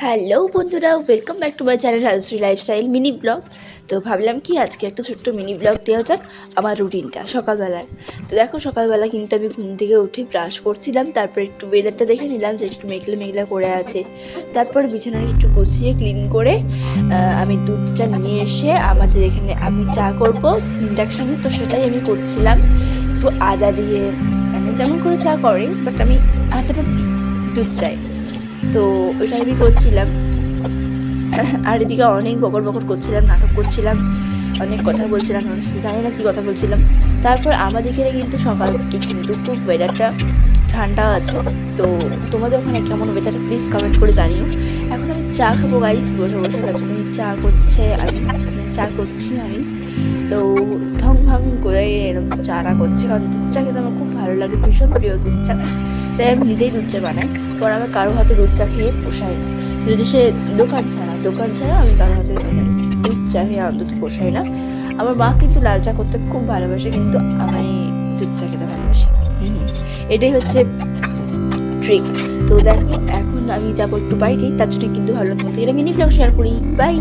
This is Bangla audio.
হ্যালো বন্ধুরা, welcome back to my channel Rajshree lifestyle mini vlog. তো ভাবলাম কি আজকে একটা ছোট্ট মিনি ব্লগ দেওয়া যাক আমার রুটিনটা সকালবেলার। তো দেখো, সকালবেলা কিন্তু আমি ঘুম থেকে উঠে ব্রাশ করছিলাম, তারপর একটু ওয়েদারটা দেখে নিলাম যে একটু মেঘলা মেঘলা করে আছে। তারপর বিছানাটা একটু গুছিয়ে ক্লিন করে আমি দুধটা নিয়ে এসে আমাদের এখানে আমি চা করব ইন্ডাকশানে, তো সেটাই আমি করছিলাম। একটু আদা দিয়ে, মানে যেমন করে চা করে, বাট আমি আদাটা দুধ চাই, তো ওইটা আমি করছিলাম। আর এদিকে অনেক বকর বকর করছিলাম, নাটক করছিলাম, অনেক কথা বলছিলাম, জানি না কী কথা বলছিলাম। তারপর আমাদের এখানে কিন্তু সকাল থেকে কিন্তু খুব ওয়েদারটা ঠান্ডা আছে। তো তোমাদের ওখানে কেমন ওয়েদারটা প্লিজ কমেন্ট করে জানিও। এখন আমি চা খাবো গাইস, বসে বসে, তার জন্য চা করছি আমি। তো ঢং ভাং করে এরকম চাটা করছি, কারণ দুধ চা খেতে আমার খুব ভালো লাগে, ভীষণ প্রিয় দুধ চা। তাই আমি নিজেই দুধ চা বানাই, কারণ আমার কারো হাতে দুধ চা খেয়ে পোষায় না। যদি সে দোকান ছাড়া আমি কারো হাতে দুধ চা খেয়ে অন্তত পোষাই না। আমার মা কিন্তু লাল চা করতে খুব ভালোবাসে, কিন্তু আমি দুধ চা খেতে ভালোবাসি। এটাই হচ্ছে ট্রিক। তো দেখো, এখন আমি যাবো একটু বাইরে, তার জন্য কিন্তু ভালো মতো এটা মিনি ব্লগ শেয়ার করি। বাই।